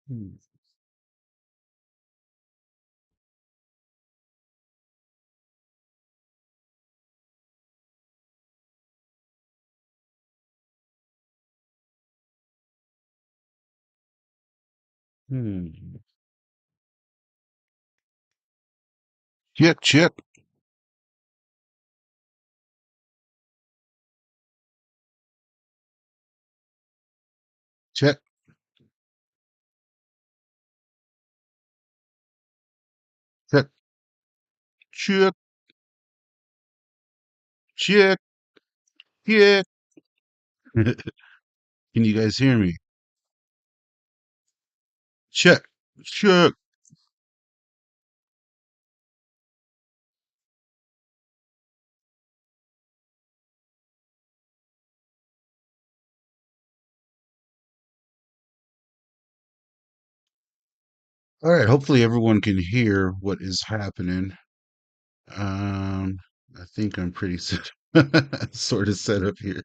Hmm. Hmm. Chip, chip, check, check, chip, check, check. Can you guys hear me? Check, check. All right. Hopefully everyone can hear what is happening. Um, I think I'm pretty sort of set up here.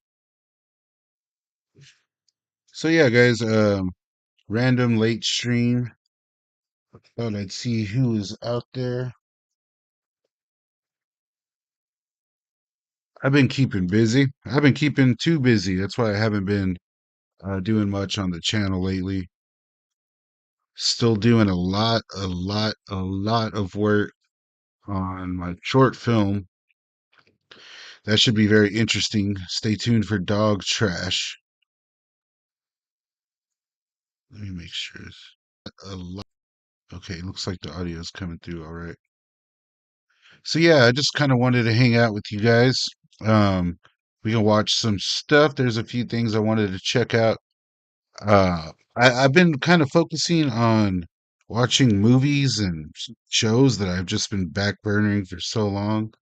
So yeah, guys. Random late stream. Thought I'd see who is out there. I've been keeping busy. I've been keeping too busy. That's why I haven't been doing much on the channel lately. Still doing a lot of work on my short film. That should be very interesting. Stay tuned for Dog Trash. Let me make sure. A lot. Okay, looks like the audio is coming through all right. So yeah, I just kind of wanted to hang out with you guys. Um, we can watch some stuff. There's a few things I wanted to check out. I've been kind of focusing on watching movies and shows that I've just been back burnering for so long.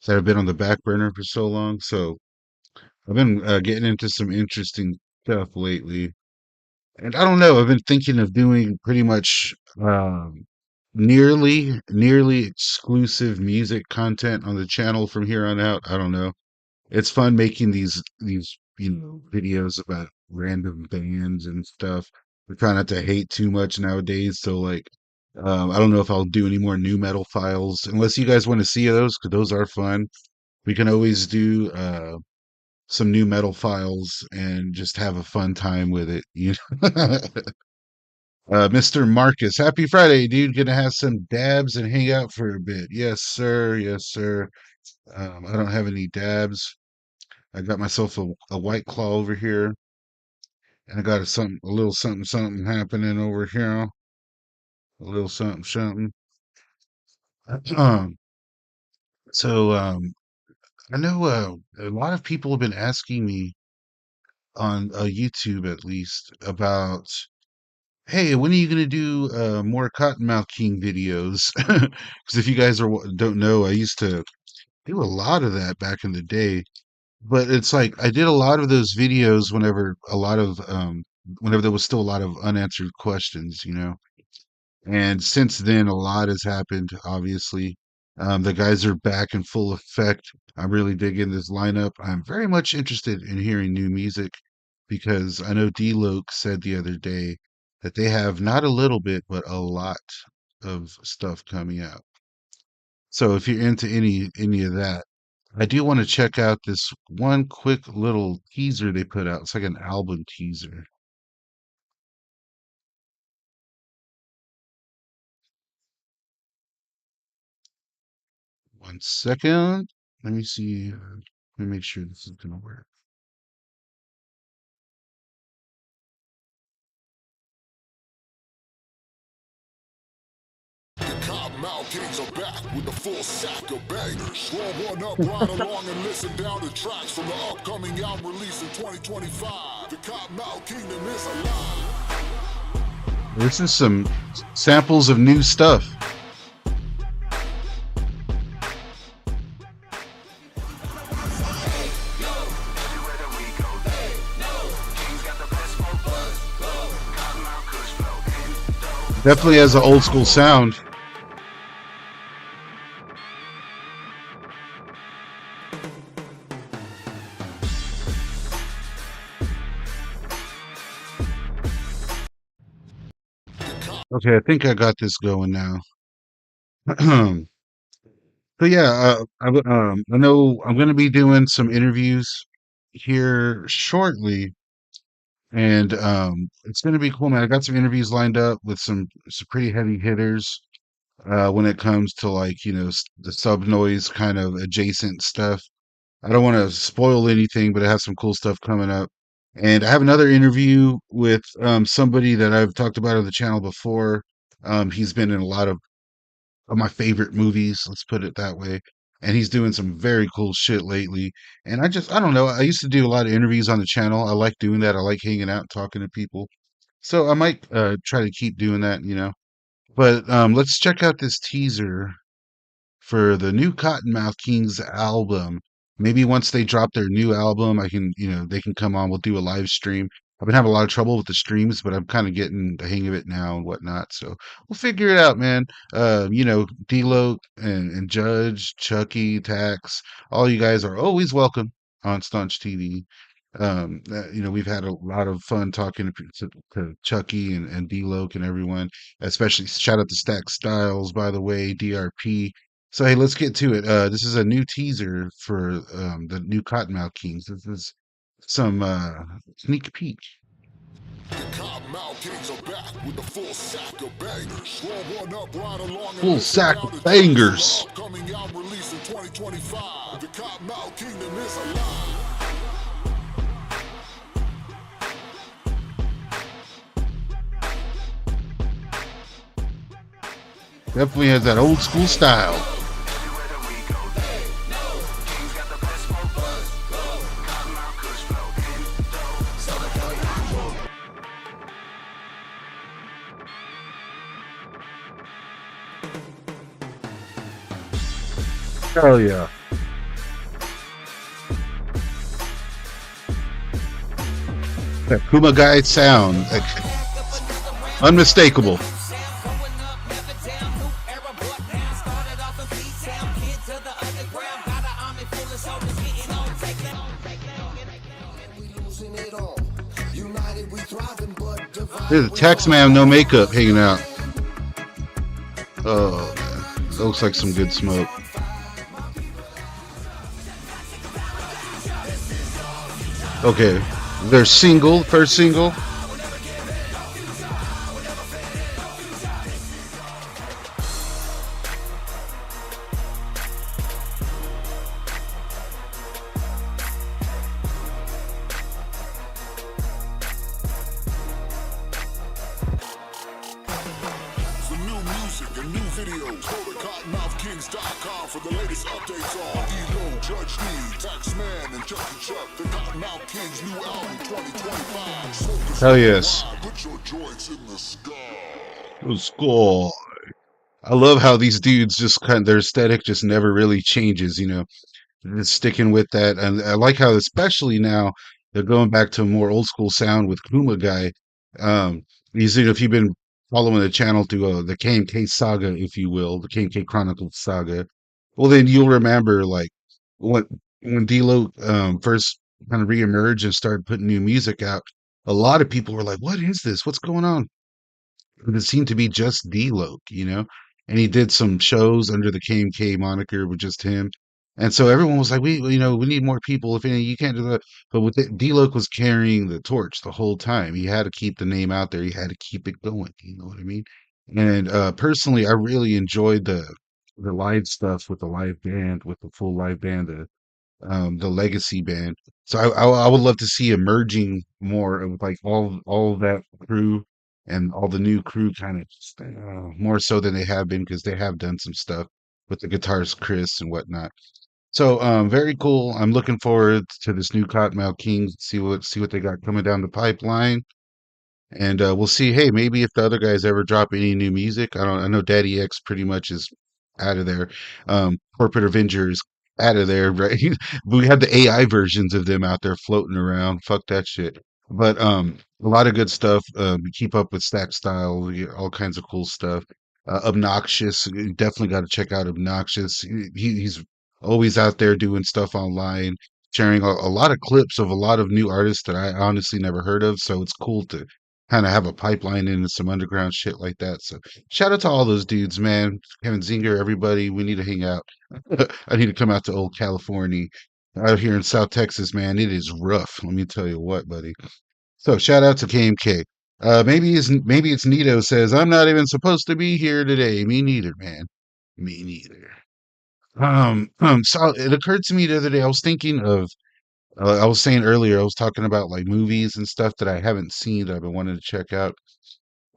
That have been on the back burner for so long. So I've been getting into some interesting stuff lately. And I don't know, I've been thinking of doing pretty much nearly exclusive music content on the channel from here on out. I don't know. It's fun making these videos about random bands and stuff. We try not to hate too much nowadays, so like I don't know if I'll do any more new metal files unless you guys want to see those because those are fun. We can always do some new metal files and just have a fun time with it. Mr. Marcus, happy Friday, dude. Gonna have some dabs and hang out for a bit. Yes, sir. Yes, sir. I don't have any dabs. I got myself a white claw over here, and I got a little something, something happening over here. A little something, something. Um, so I know a lot of people have been asking me on YouTube, at least, about, hey, when are you gonna do more Cottonmouth King videos? Because if you guys don't know, I used to do a lot of that back in the day. But it's like I did a lot of those videos whenever there was still a lot of unanswered questions, you know. And since then, a lot has happened, obviously. The guys are back in full effect. I'm really digging this lineup. I'm very much interested in hearing new music because I know D-Loke said the other day that they have not a little bit, but a lot of stuff coming out. So if you're into any of that, I do want to check out this one quick little teaser they put out. It's like an album teaser. One second. Let me see. Let me make sure this is gonna work. Cottonmouth Kings are back with the full sack of bangers. Roll one up, ride along, and listen down to tracks from the upcoming album release in 2025. The Cottonmouth Kingdom is alive. This is some samples of new stuff. Definitely has an old school sound. Okay, I think I got this going now. So yeah, I know I'm going to be doing some interviews here shortly, and it's going to be cool, man. I got some interviews lined up with some pretty heavy hitters when it comes to like the sub noise kind of adjacent stuff. I don't want to spoil anything, but I have some cool stuff coming up. And I have another interview with somebody that I've talked about on the channel before. He's been in a lot of my favorite movies, let's put it that way. And he's doing some very cool shit lately. And I don't know. I used to do a lot of interviews on the channel. I like doing that. I like hanging out and talking to people. So I might try to keep doing that. But let's check out this teaser for the new Cottonmouth Kings album. Maybe once they drop their new album, they can come on. We'll do a live stream. I've been having a lot of trouble with the streams, but I'm kind of getting the hang of it now and whatnot. So we'll figure it out, man. D-Lo and Judge, Chucky, Tax, all you guys are always welcome on Staunch TV. We've had a lot of fun talking to Chucky and D-Lo and everyone, especially shout out to Stack Styles, by the way, DRP. So hey, let's get to it. This is a new teaser for the new Cottonmouth Kings. This is some sneak peek. The Cottonmouth Kings are back with the full sack of bangers. Roll one up, ride along, and Full listen sack now of to tracks from the bangers. upcoming album release in 2025. The Cottonmouth Kingdom is alive. Definitely has that old school style. Hell yeah. That Puma guy sound, like, unmistakable. There's a tax man, no makeup, hanging out. Oh man, that looks like some good smoke. Okay, their single, first single. For new music and new videos, go to cottonmouthkings.com for the latest updates on D-Lo, Judge Need, Taxman, and Chucky Chuck. The Cottonmouth Kings new album 2025. Smoke a Hell smoke yes. alive, put your joints in the sky. Let's go. I love how these dudes just their aesthetic just never really changes. Just sticking with that. And I like how, especially now, they're going back to a more old school sound with Kuma Guy. If you've been following the channel through the KMK saga, if you will, the KMK Chronicles saga, well, then you'll remember like when D-Lo first kind of reemerged and started putting new music out. A lot of people were like, "What is this? What's going on?" It seemed to be just D-Lo. And he did some shows under the KMK moniker with just him. And so everyone was like, we need more people. If any, you can't do that. But D-Lo was carrying the torch the whole time. He had to keep the name out there. He had to keep it going. You know what I mean? And personally, I really enjoyed the live stuff with the live band, with the full live band, the legacy band. So I would love to see emerging more of like all of that crew and all the new crew kind of more so than they have been, because they have done some stuff with the guitarist Chris and whatnot. So very cool. I'm looking forward to this new Cottonmouth Kings. See what they got coming down the pipeline. And we'll see. Hey, maybe if the other guys ever drop any new music, I don't. I know Daddy X pretty much is out of there. Corporate Avengers out of there, right? We have the AI versions of them out there floating around. Fuck that shit. But a lot of good stuff. Keep up with Stack Style. We get all kinds of cool stuff. Obnoxious. You definitely got to check out Obnoxious. He's always out there doing stuff online, sharing a lot of clips of a lot of new artists that I honestly never heard of. So it's cool to kind of have a pipeline into some underground shit like that. So shout out to all those dudes, man. Kevin Zinger, everybody. We need to hang out. I need to come out to old California. Out here in South Texas, man, it is rough. Let me tell you what, buddy. So shout out to KMK. Maybe it's Nito says I'm not even supposed to be here today. Me neither, man. Me neither. So it occurred to me the other day. I was thinking of. I was saying earlier. I was talking about like movies and stuff that I haven't seen that I've been wanting to check out.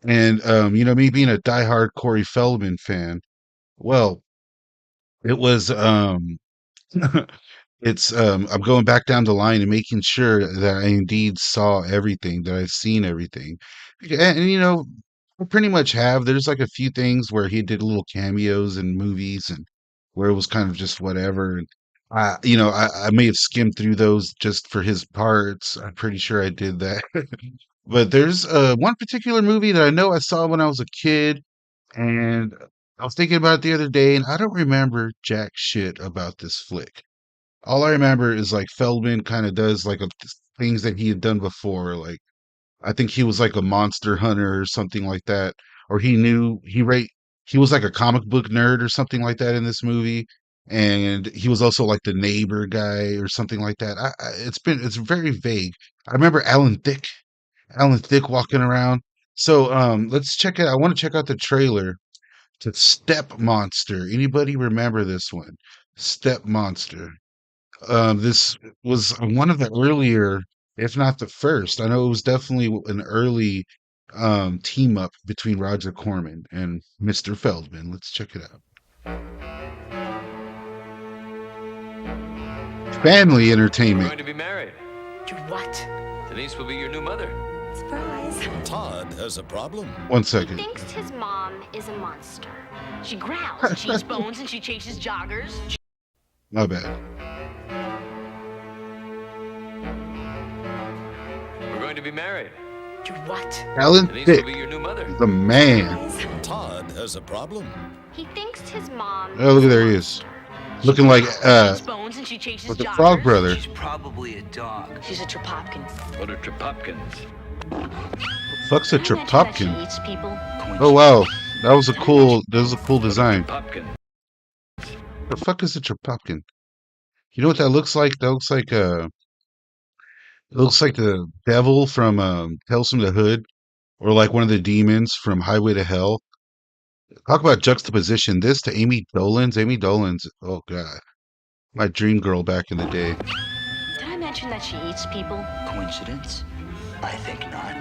And me being a diehard Corey Feldman fan. Well, it was it's I'm going back down the line and making sure that I indeed saw everything, that I've seen everything. And I pretty much have. There's like a few things where he did little cameos in movies and where it was kind of just whatever. And I may have skimmed through those just for his parts. I'm pretty sure I did that. But there's one particular movie that I know I saw when I was a kid, and I was thinking about it the other day, and I don't remember jack shit about this flick. All I remember is like Feldman kind of does like things that he had done before. Like I think he was like a monster hunter or something like that, or he was like a comic book nerd or something like that in this movie, and he was also like the neighbor guy or something like that. It's very vague. I remember Alan Thicke walking around. So let's check it. I want to check out the trailer to Step Monster. Anybody remember this one? Step Monster. This was one of the earlier, if not the first. I know it was definitely an early team up between Roger Corman and Mr. Feldman. Let's check it out. Family We're entertainment. going to be married. You what? Denise will be your new mother. Surprise. Todd has a problem. 1 He second. thinks his mom is a monster. She growls, she eats bones, and she chases joggers. My bad. We're going to be married. You what? Alan Denise will Thicke, be your new mother. the man. Todd has a problem. He thinks his mom Oh, look is at a there he is. monster. Looking like She eats bones, and she chases with the joggers. Frog Brother. She's probably a dog. She's a Tropopkin. What are Tropopkins? Fuck's a Did I mention that she Tropopkin. eats people? Oh wow, that was a cool design. Tropopkin. The fuck is a Tropopkin? You know what that looks like? That looks like it looks like the devil from Tales from the Hood, or like one of the demons from Highway to Hell. Talk about juxtaposition. This to Amy Dolenz. Amy Dolenz. Oh god, my dream girl back in the day. Did I mention that she eats people? Coincidence? I think not.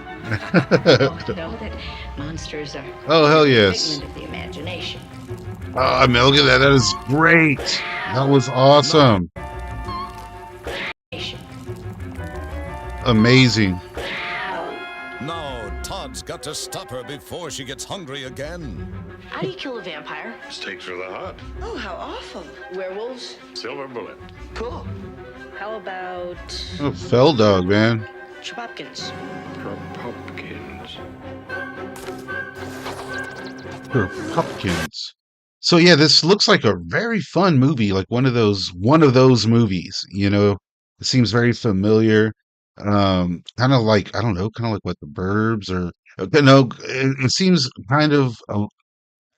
You know that monsters are Oh hell a yes. figment of the imagination. Oh, I mean, look at that. That is great. That was awesome. Amazing. No, Todd's got to stop her before she gets hungry again. How do you kill a vampire? Steaks are the hot. Oh, how awful. Werewolves? Silver bullet. Cool. How about Oh, Fell Dog, man. Tropopkins? Pumpkins. For pumpkins. So yeah, this looks like a very fun movie, like one of those movies, It seems very familiar. Kind of like, I don't know, kind of like what the Burbs or no, it seems kind of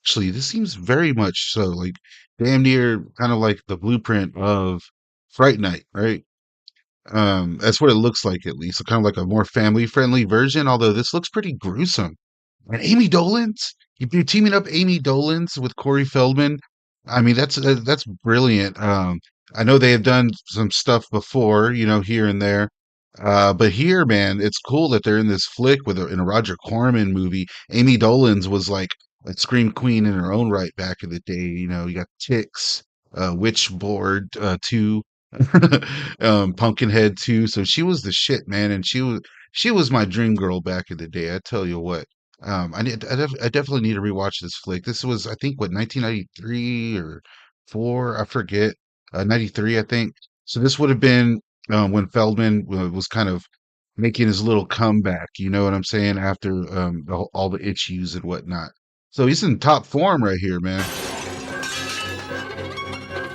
actually this seems very much so like damn near kind of like the blueprint of Fright Night, right? That's what it looks like at least. So kind of like a more family friendly version, although this looks pretty gruesome. And Amy Dolenz, you're teaming up Amy Dolenz with Corey Feldman. I mean, that's brilliant. I know they have done some stuff before, here and there. But here, man, it's cool that they're in this flick in a Roger Corman movie. Amy Dolenz was like a scream queen in her own right back in the day. You got Ticks, Witchboard 2, Pumpkinhead 2. So she was the shit, man, and she was my dream girl back in the day. I tell you what. I definitely need to rewatch this flick. This was, I think, what 1993 or four, I forget. 93, I think. So this would have been when Feldman was kind of making his little comeback. You know what I'm saying? After all the issues and whatnot. So he's in top form right here, man.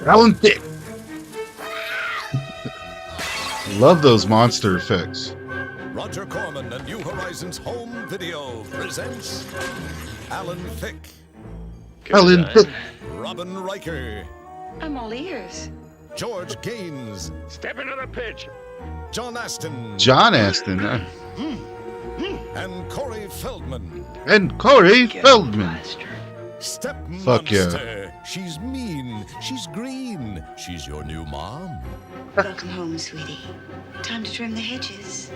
Alan Thicke. Love those monster effects. Roger Corman and New Horizons Home Video presents Alan Thicke, Ellen, Robin Riker, I'm all ears. George Gaines, Step into the pitch. John Aston, John Aston, and Corey Feldman. and Corey Feldman. Step Fuck yeah. Monster. She's mean. She's green. She's your new mom. Welcome home, sweetie. Time to trim the hedges.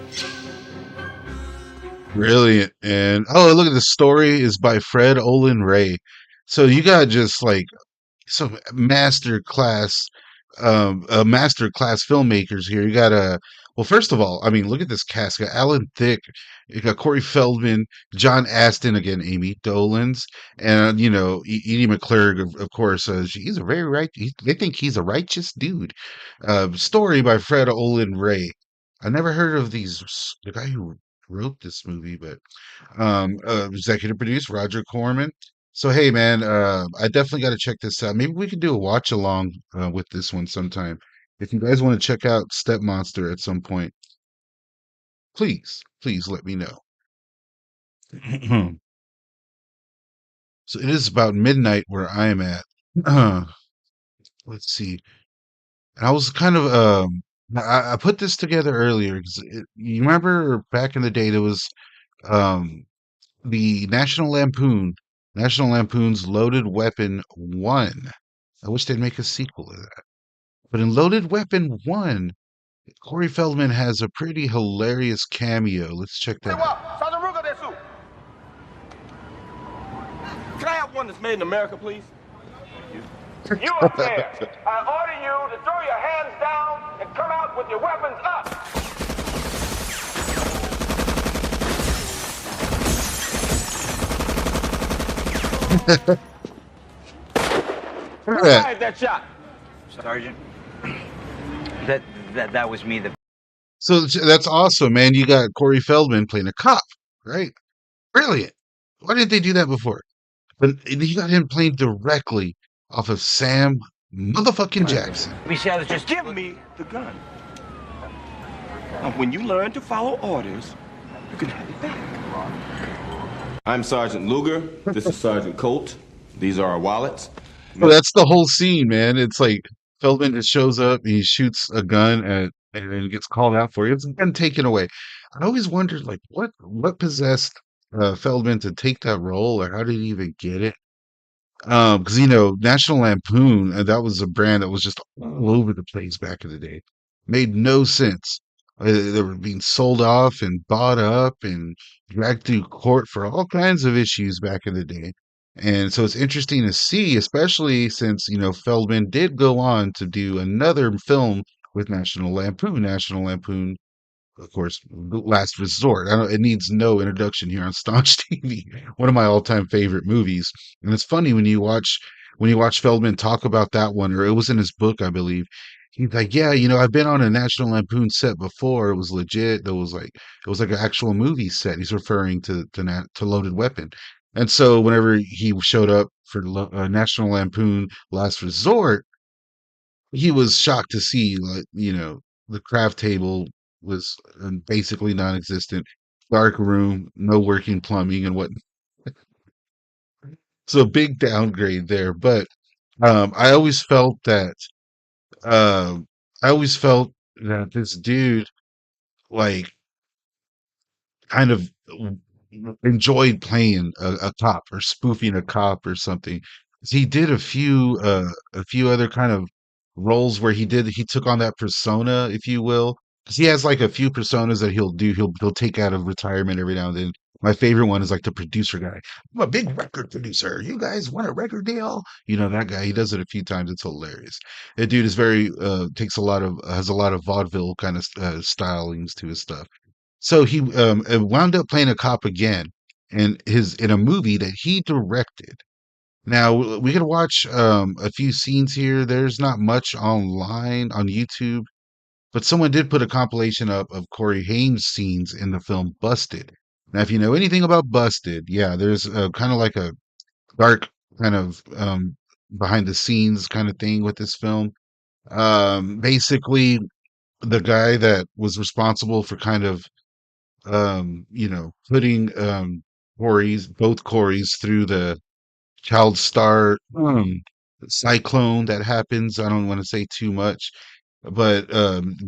Brilliant. And look at the story is by Fred Olin Ray. So you got just like some master class filmmakers here. You got well, first of all, I mean, look at this cast. You got Alan Thicke, you got Corey Feldman, John Aston again, Amy Dolans, and Edie McClurg, of course. He's a very they think he's a righteous dude. Story by Fred Olin Ray. I never heard of the guy who wrote this movie, but executive produced Roger Corman. So hey, man, I definitely got to check this out. Maybe we could do a watch along with this one sometime. If you guys want to check out Step Monster at some point, please let me know. So it is about midnight where I am at. Let's see. And I was kind of I put this together earlier because you remember back in the day there was um the National Lampoon's Loaded Weapon 1. I wish they'd make a sequel to that. But in Loaded Weapon 1, Corey Feldman has a pretty hilarious cameo. Let's check that out. Can I have one that's made in America, please? You up there, I order you to throw your hands down and come out with your weapons up. Who fired that shot? Sergeant, that was me. So that's awesome, man. You got Corey Feldman playing a cop, right? Brilliant. Why didn't they do that before? But you got him playing directly off of Sam motherfucking Jackson. Just give me the gun. And when you learn to follow orders, you can have it back. I'm Sergeant Luger. This is Sergeant Colt. These are our wallets. Well, that's the whole scene, man. It's like Feldman just shows up, he shoots a gun and then gets called out for it. It's been taken away. I always wondered, like, what possessed Feldman to take that role, or how did he even get it? Because National Lampoon, that was a brand that was just all over the place back in the day. Made no sense. They were being sold off and bought up and dragged through court for all kinds of issues back in the day. And so it's interesting to see, especially since Feldman did go on to do another film with National Lampoon, of course, Last Resort. It needs no introduction here on Staunch TV. One of my all-time favorite movies. And it's funny when you watch Feldman talk about that one, or it was in his book, I believe. He's like, yeah, I've been on a National Lampoon set before. It was legit. It was like an actual movie set. He's referring to Loaded Weapon. And so whenever he showed up for National Lampoon Last Resort, he was shocked to see, like, the craft table was basically non-existent, dark room, no working plumbing and what. So a big downgrade there. But I always felt that um, this dude, like, kind of enjoyed playing a cop or spoofing a cop or something. He did a few other kind of roles where he took on that persona, if you will. 'Cause he has like a few personas that he'll do. He'll take out of retirement every now and then. My favorite one is like the producer guy. I'm a big record producer. You guys want a record deal? That guy. He does it a few times. It's hilarious. That dude is very has a lot of vaudeville kind of stylings to his stuff. So he wound up playing a cop again in a movie that he directed. Now we can watch a few scenes here. There's not much online on YouTube, but someone did put a compilation up of Corey Haim's scenes in the film Busted. Now, if you know anything about Busted, yeah, there's kind of like a dark kind of behind the scenes kind of thing with this film. Basically, the guy that was responsible for kind of putting both Corys through the child star cyclone that happens. I don't want to say too much, but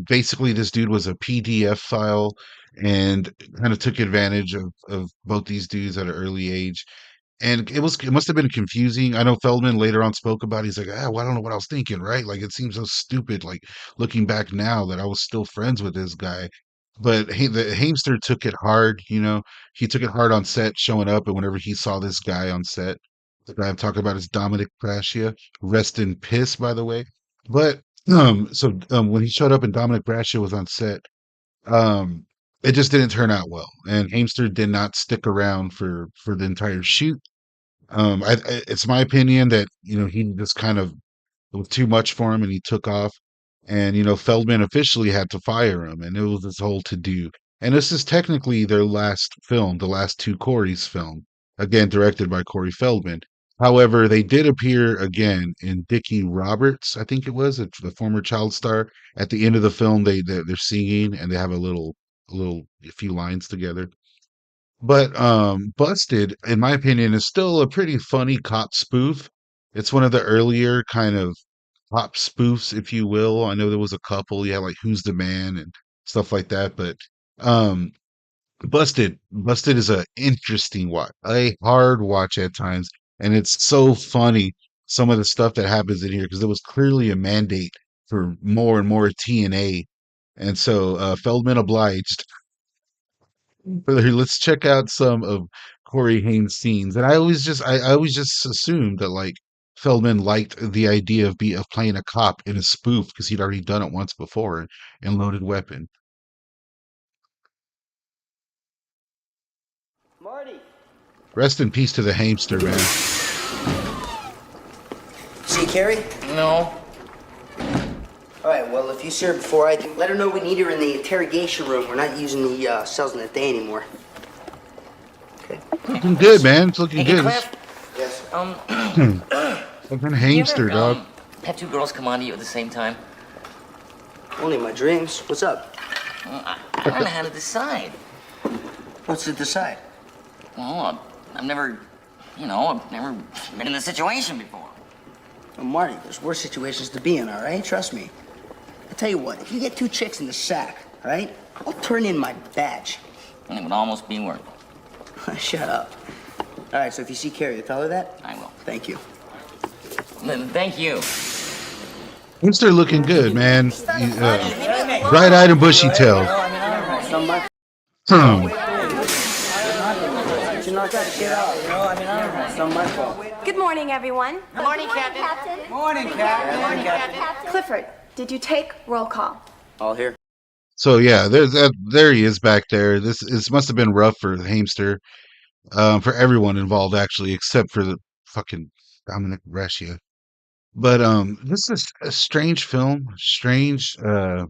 basically this dude was a PDF file and kind of took advantage of both these dudes at an early age. And it must have been confusing. I know Feldman later on spoke about it. He's like, well, I don't know what I was thinking, right? Like it seems so stupid, like looking back now that I was still friends with this guy. But hey, the Hamster took it hard, he took it hard on set showing up, and whenever he saw this guy on set, the guy I'm talking about is Dominic Brascia. Rest in piss, by the way. But when he showed up and Dominic Brascia was on set, um, it just didn't turn out well, and Hamster did not stick around for the entire shoot. It's my opinion that he just kind of it was too much for him, and he took off. And Feldman officially had to fire him, and it was this whole to do. And this is technically their last film, the last two Corey's film, again directed by Corey Feldman. However, they did appear again in Dickie Roberts, I think it was, the former child star. At the end of the film, they're singing and they have a few lines together. But Busted, in my opinion, is still a pretty funny cop spoof. It's one of the earlier kind of cop spoofs, if you will. I know there was a couple, yeah, like Who's the Man and stuff like that. But um Busted is a interesting watch, a hard watch at times, and it's so funny some of the stuff that happens in here because there was clearly a mandate for more and more TNA. And so Feldman obliged. Let's check out some of Corey Haim's scenes. And I always just assumed that like Feldman liked the idea of playing a cop in a spoof because he'd already done it once before in Loaded Weapon. Marty. Rest in peace to the Hamster, man. See Carrie? No. All right, well, if you see her before I can let her know we need her in the interrogation room. We're not using the cells in the day anymore. Okay. Looking good, man. It's looking Hey, good. Cliff. Yes. Fucking Hamster, you ever, dog. have two girls come on to you at the same time? Only in my dreams. What's up? I don't know how to decide. What's to decide? Well, I've never been in this situation before. Well, Marty, there's worse situations to be in, all right? Trust me. I tell you what, if you get two chicks in the sack, all right, I'll turn in my badge. And it would almost be worth it. Shut up. All right, so if you see Carrie, tell her that? I will. Thank you. Thank you. Hamster looking good, man. Bright-eyed and bushy-tailed. Good morning, everyone. Good morning, Captain. Morning, Captain. Clifford, did you take roll call? All here. So yeah, there he is back there. This must have been rough for the Hamster, for everyone involved actually, except for the fucking Dominic Brescia. But this is a strange film. Strange. I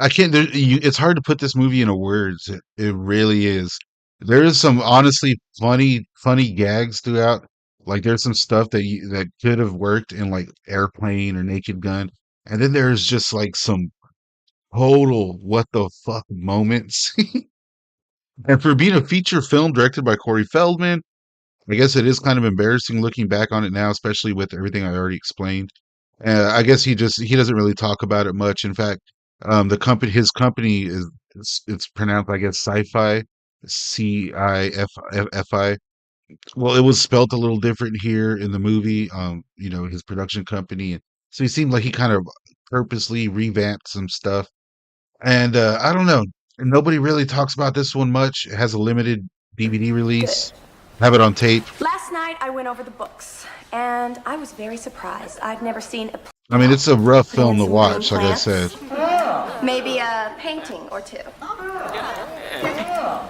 can't. It's hard to put this movie into words. It really is. There is some honestly funny gags throughout. Like there's some stuff that could have worked in like Airplane or Naked Gun, and then there's just like some total what the fuck moments. And for being a feature film directed by Corey Feldman, I guess it is kind of embarrassing looking back on it now, especially with everything I already explained. I guess he doesn't really talk about it much. In fact, his company it's pronounced, I guess, Sci-Fi, CIFI. Well, it was spelt a little different here in the movie. His production company. So he seemed like he kind of purposely revamped some stuff. And I don't know. Nobody really talks about this one much. It has a limited DVD release. Have it on tape. Last night I went over the books, and I was very surprised. I've never seen a I mean, it's a rough film to some watch, green like I said. maybe a painting or two.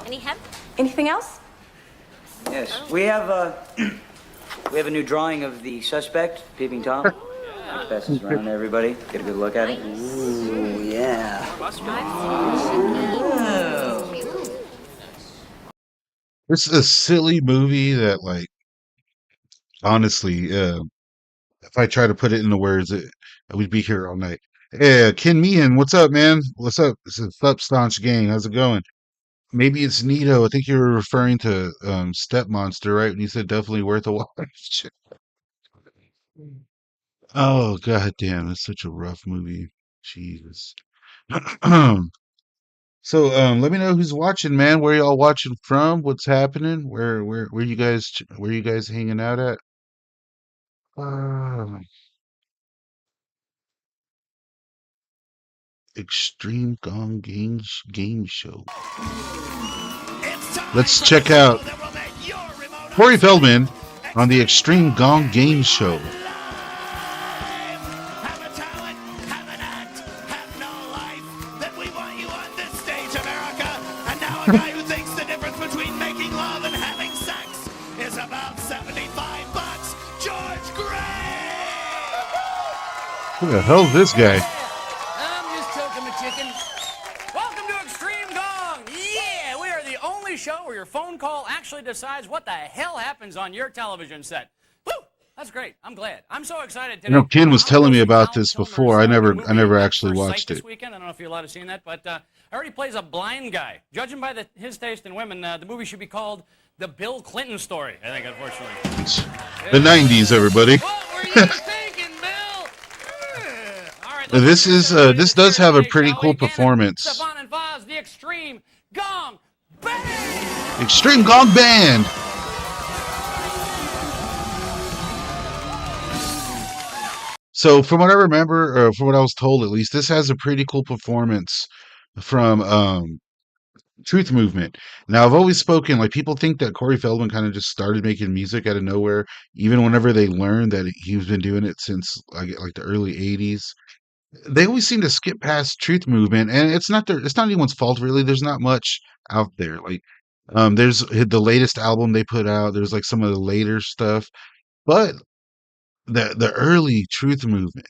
Any hemp? Anything else? Yes, we have a new drawing of the suspect, Peeping Tom. Pass this around to everybody. Get a good look at it. Ooh, yeah. It's a silly movie that, like, honestly, if I try to put it into words, we'd be here all night. Yeah, Ken Meehan, what's up, man? What's up? This is Up Staunch Gang. How's it going? Maybe it's Nito. I think you were referring to Step Monster, right? When you said definitely worth a watch. Oh, god damn, it's such a rough movie. Jesus. So, let me know who's watching, man. Where y'all watching from? What's happening? Where you guys hanging out at? Uh, Extreme Gong Game Show. Let's check out Corey Feldman on the Extreme Gong Game Show. A guy who thinks the difference between making love and having sex is about $75. George Gray! Who the hell's this guy? I'm just choking the chicken. Welcome to Extreme Gong. Yeah, we are the only show where your phone call actually decides what the hell happens on your television set. Woo! That's great. I'm glad. I'm so excited today. You know, Ken was telling me about this before. I never actually watched this it. weekend. I don't know if you're allowed to see that, but I already plays a blind guy. Judging by his taste in women, the movie should be called The Bill Clinton Story, I think, unfortunately. The 90s, everybody. What were you thinking, Bill? All right, This does have a pretty cool performance. Stefan and Vaz, the Extreme Gong Band! Extreme Gong Band! So from what I remember, or from what I was told at least, this has a pretty cool performance from Truth Movement. Now, I've always spoken, like, people think that Corey Feldman kind of just started making music out of nowhere, even whenever they learned that he's been doing it since like the early 80s. They always seem to skip past Truth Movement, and it's not anyone's fault, really. There's not much out there. Like, there's the latest album they put out, there's like some of the later stuff, but the early Truth Movement,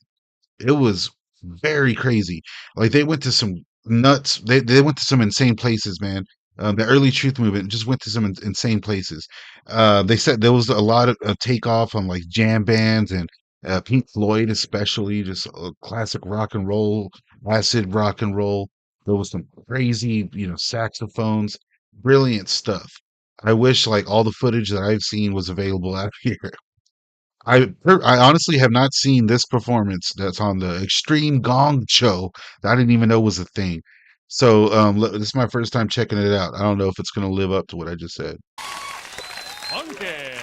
it was very crazy. Like, they went to some nuts. They went to some insane places, man. The early Truth Movement just went to some insane places. They said there was a lot of takeoff on like jam bands and Pink Floyd, especially just classic rock and roll, acid rock and roll. There was some crazy, saxophones, brilliant stuff. I wish like all the footage that I've seen was available out here. I honestly have not seen this performance that's on the Extreme Gong Show that I didn't even know was a thing. So this is my first time checking it out. I don't know if it's going to live up to what I just said. Okay.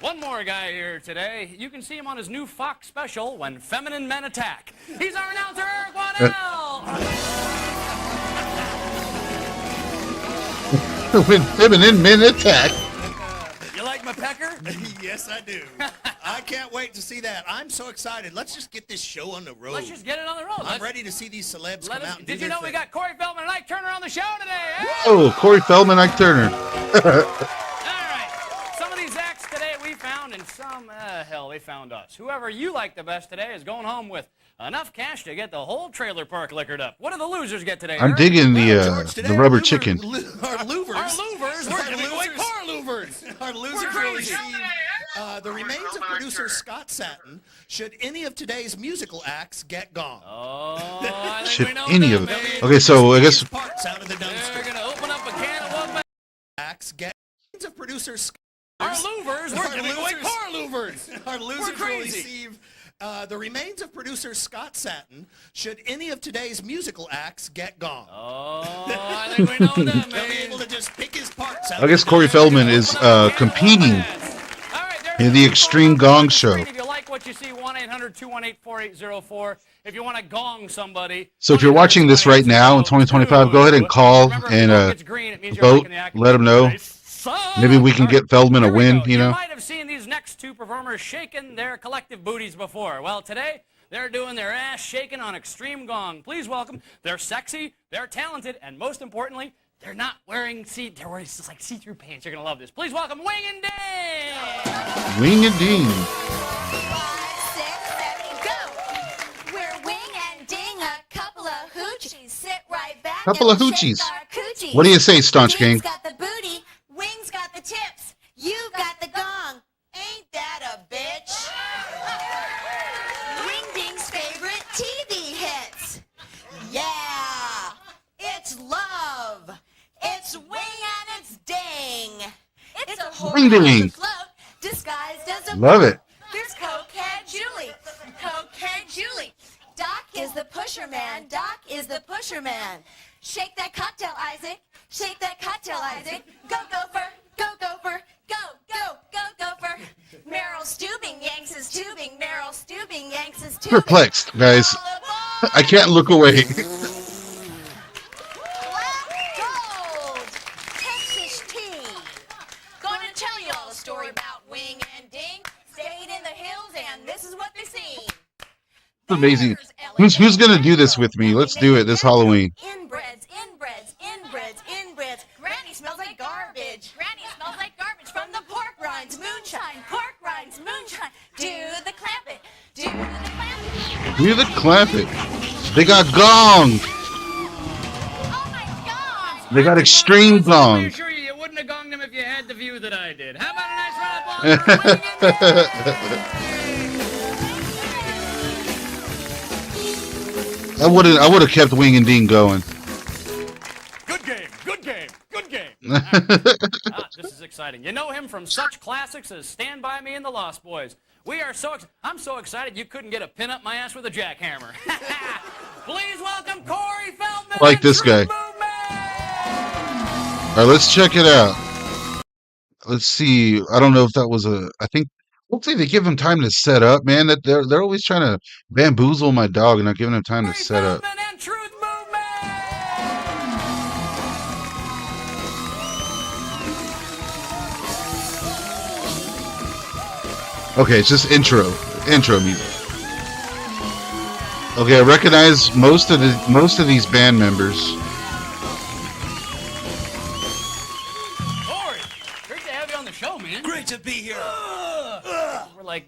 One more guy here today. You can see him on his new Fox special, When Feminine Men Attack. He's our announcer, Eric Waddell! When Feminine Men Attack. You like my pecker? Yes, I do. I can't wait to see that. I'm so excited. Let's just get this show on the road. Let's just get it on the road. I'm ready to see these celebs come out and Did you know we got Corey Feldman and Ike Turner on the show today? Hey! Oh, Corey Feldman, Ike Turner. All right. Some of these acts today we found, and some, hell, they found us. Whoever you like the best today is going home with enough cash to get the whole trailer park liquored up. What do the losers get today? I'm digging the rubber chicken. Our louvers. Our louvers. We're giving away car louvers. Our losers will receive the remains of producer Scott Satin should any of today's musical acts get gone. Oh, I think Should we know any them, of it? baby. Okay, so I guess Parts out of the dumpster. They're going to open up a can of love. Acts get remains of producer Scott. Our louvers. We're giving away car louvers. Our losers will receive the remains of producer Scott Satin should any of today's musical acts get gone. Oh, I think we know them, They'll be baby. able to just pick his parts out. I guess Corey Feldman is competing in the Extreme Gong Show. If you like what you see, 1-800-218-4804. If you want to gong somebody. So if you're watching this right now in 2025, go ahead and call and vote. Let them know. Maybe we can get Feldman a win, you know. You might have seen these next two performers shaking their collective booties before. Well, today, they're doing their ass shaking on Extreme Gong. Please welcome. They're sexy, they're talented, and most importantly, they're not wearing they're wearing just like see-through pants. You're gonna love this. Please welcome Wing and Ding. Wing and Ding. 5, 6, 7, go. We're Wing and Ding, a couple of hoochies. Sit right back. Couple of and hoochies. shake our coochies. What do you say, Staunch Gang? Ding's got the booty, Wing's got the tips, you've got the gong. Ain't that a bitch? Wing Ding's favorite TV hit. Ding ding. Disguised as a Love it. Here's Cokehead Julie. Cokehead Julie. Doc is the pusher man. Doc is the pusher man. Shake that cocktail, Isaac. Shake that cocktail, Isaac. Go gopher. Go gopher. Go, go, go gopher. Meryl Steubing yanks his tubing. Meryl Steubing yanks his tubing. Perplexed, guys. I can't look away. Gold. Texas tea. Gonna tell you all a story about Wing and Ding. Stayed in the hills and this is what they seen. It's amazing. Who's gonna do this with me? Let's do it this Halloween. Inbreds, inbreds, inbreds, inbreds. Granny smells like garbage. Granny smells like garbage from the pork rinds, moonshine. Pork rinds, moonshine. Do the clamp it. Do the clamp it. Do the clamp it. They got gong. Oh my God. They got extreme I gong. assure you, you wouldn't have gonged him if you had the view that I did. How about a nice round of applause for Wing and I would have kept Wing and Ding going. Good game, good game, good game. This is exciting. You know him from such classics as Stand By Me and The Lost Boys. I'm so excited you couldn't get a pin up my ass with a jackhammer. Please welcome Corey Feldman. Like this guy. All right, let's check it out. Let's see. I don't know if that was I think. Hopefully they give him time to set up, man. That they're always trying to bamboozle my dog and not giving him time to set up. Okay, it's just intro music. Okay, I recognize most of these band members. Corey, great to have you on the show, man. Great to be here. We're like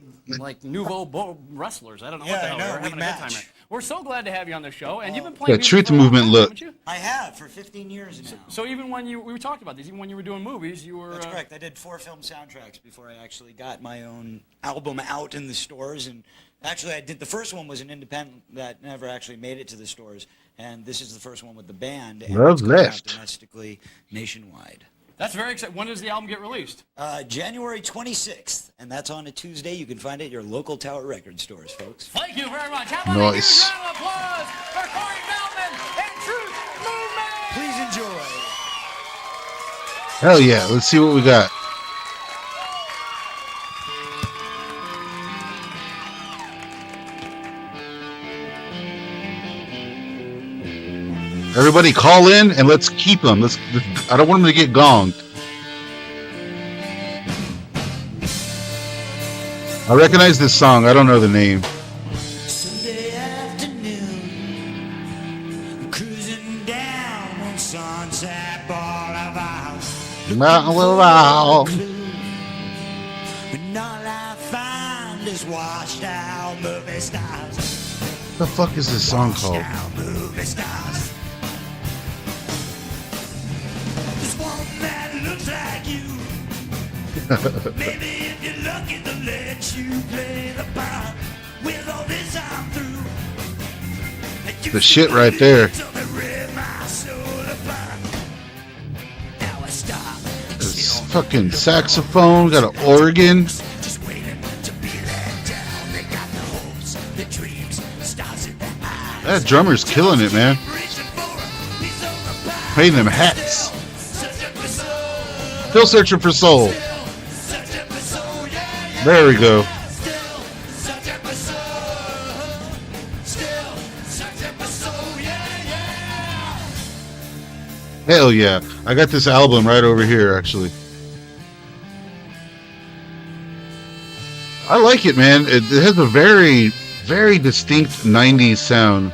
nouveau wrestlers. I don't know what the hell. We're having a good time here. We're so glad to have you on the show, and you've been playing music Truth for a long Movement time, look. haven't you? I have for 15 years now. So even when we talked about this, even when you were doing movies, you were. That's correct. I did 4 film soundtracks before I actually got my own album out in the stores. And actually, I did the first one was an independent that never actually made it to the stores, and this is the first one with the band. And Love it's coming out left. domestically, nationwide. That's very exciting. When does the album get released? January 26th, and that's on a Tuesday. You can find it at your local Tower Record stores, folks. Thank you very much. How about a huge Nice. round of applause for Corey Feldman and Truth Movement? Please enjoy. Hell yeah! Let's see what we got. Everybody call in and let's keep them. I don't want them to get gonged. I recognize this song. I don't know the name. Sunday afternoon, I'm cruising down on Sunset Boulevard. Wow. And all I find is washed out movie stars. What the fuck is this song called? Washed out movie stars. There's one that looks like you. Maybe if you're lucky, they'll let you play the part. With all this I'm through. The shit right there. Till they rip my soul apart. Now I stop. This fucking saxophone, got an organ. Just waiting to be let down. They got the hopes, the dreams, stars in their eyes. That drummer's killing it, man. Playing them hats. Still searching for soul. There we go. Hell yeah. I got this album right over here, actually. I like it, man. It has a very, very distinct 90s sound.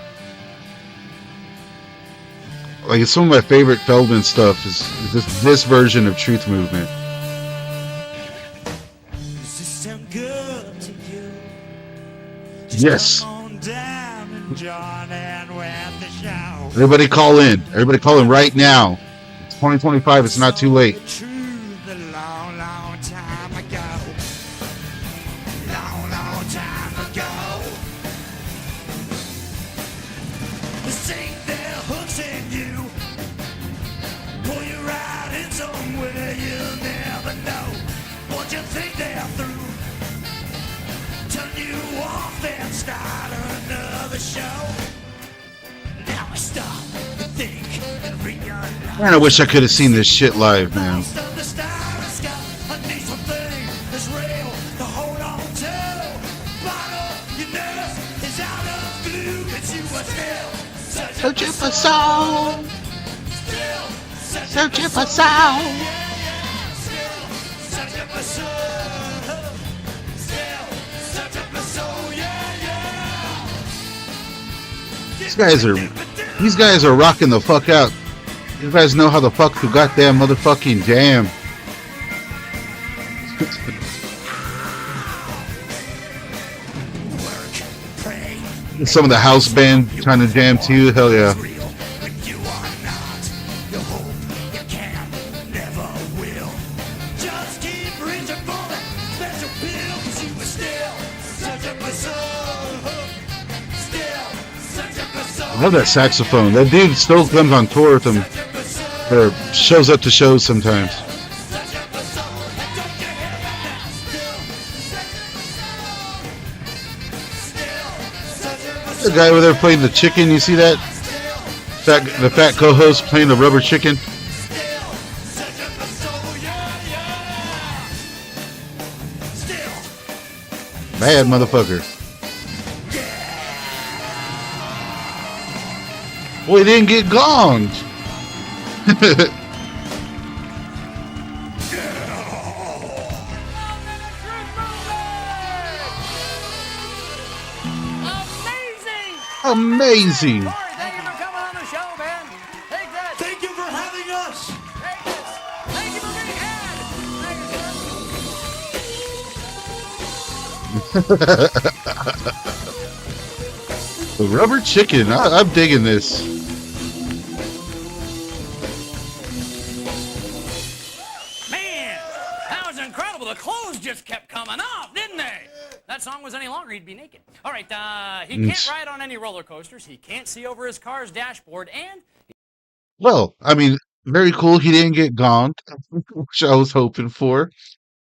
Like, it's some of my favorite Feldman stuff is this version of Truth Movement. Does this sound good to you? Yes. Come on down and join in with the show. Everybody call in. Everybody call in right now. It's 2025. It's not too late. Truth a long, long time ago. Long, long time ago. They sink their hooks in you. Pull you right in somewhere you'll never know. start another show. Now I stop and think and realize. Man, I wish I could have seen this shit live, man. Most of the stars got a need something that's real to hold on to. Bottle your nerves is out of glue, but you are still Searching for soul. Searching for soul. searching for soul. Still searching for soul, yeah, yeah. These guys are rocking the fuck out. You guys know how the fuck to goddamn motherfucking jam. Some of the house band trying to jam too. Hell yeah. You are not. You hope you can, never will. Just keep reaching for that special pill, 'cause you are still searching for soul. Still searching for soul. I love that saxophone. That dude still comes on tour with them. Or shows up to shows sometimes. The guy over there playing the chicken, you see that? The fat co-host playing the rubber chicken. Bad motherfucker. Boy, he didn't get gonged. Amazing. Thank you for coming on the show, man. Take that. Thank you for having us. Take this. Thank you for being had. The rubber chicken. I'm digging this. Man, that was incredible. The clothes just kept coming off, didn't they? That song was any longer, he'd be naked. All right, he can't ride on any roller coasters. He can't see over his car's dashboard, and Well, I mean, very cool. He didn't get gonged, which I was hoping for.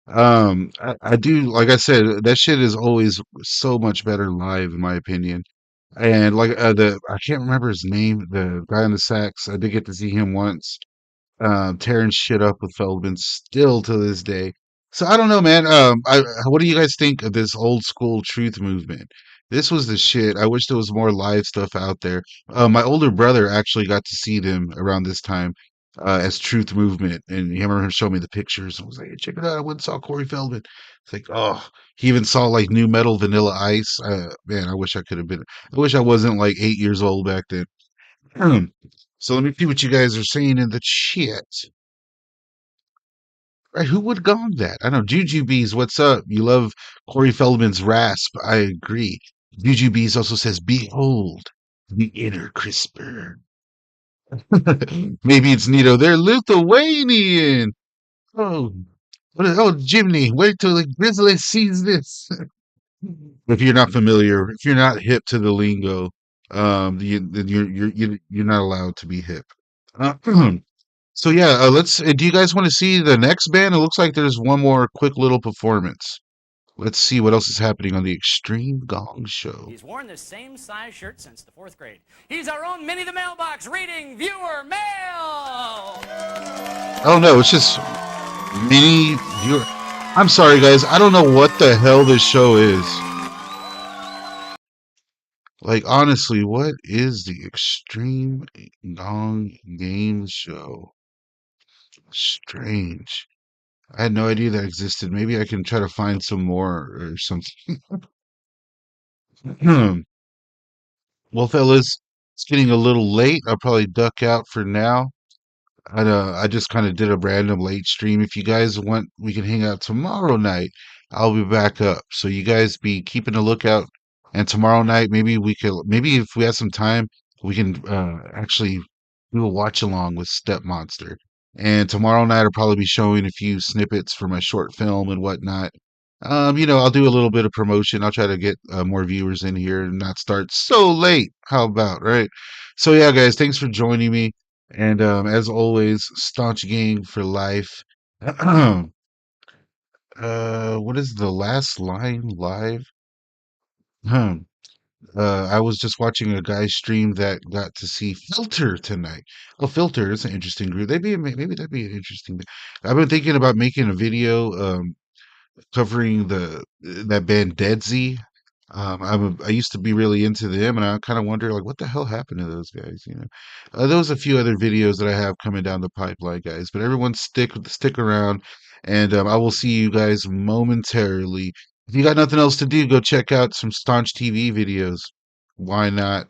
I do, like I said, that shit is always so much better live, in my opinion. And like I can't remember his name, the guy on the sax. I did get to see him once, tearing shit up with Feldman still to this day. So I don't know, man. What do you guys think of this old school truth movement? This was the shit. I wish there was more live stuff out there. My older brother actually got to see them around this time as Truth Movement, and he remember him showing me the pictures. I was like, hey, check it out. I went and saw Corey Feldman. It's like, oh, he even saw like New Metal, Vanilla Ice. Man, I wish I could have been. I wish I wasn't like 8 years old back then. So let me see what you guys are saying in the chat. Right, who would gong that? I know Jujubes, what's up? You love Corey Feldman's rasp. I agree. Jujubes also says, behold, the inner crisper. Maybe it's Nito. They're Lithuanian. Oh, oh, Jimmy, wait till the Grizzly sees this. If you're not familiar, if you're not hip to the lingo, then you're not allowed to be hip. So yeah, let's. Do you guys want to see the next band? It looks like there's one more quick little performance. Let's see what else is happening on the Extreme Gong Show. he's worn the same size shirt since the 4th grade. He's our own Minnie the Mailbox reading viewer mail. Oh no, it's just mini viewer. I'm sorry, guys. I don't know what the hell this show is. Like, honestly, what is the Extreme Gong Game Show? Strange. I had no idea that existed. Maybe I can try to find some more or something. Well, fellas, it's getting a little late. I'll probably duck out for now. I just kind of did a random late stream. If you guys want, we can hang out tomorrow night. I'll be back up. So you guys be keeping a lookout. And tomorrow night, maybe if we have some time, we can actually do a watch along with Step Monster. And tomorrow night, I'll probably be showing a few snippets for my short film and whatnot. I'll do a little bit of promotion. I'll try to get more viewers in here and not start so late. How about, right? So yeah, guys, thanks for joining me. And as always, staunch gang for life. What is the last line live? I was just watching a guy stream that got to see Filter tonight. Well, Filter is an interesting group. Maybe that'd be an interesting. I've been thinking about making a video covering the that band Dead Z. I used to be really into them, and I kind of wonder like what the hell happened to those guys. There was a few other videos that I have coming down the pipeline, guys. But everyone stick around, and I will see you guys momentarily. If you got nothing else to do, go check out some Staunch TV videos. Why not?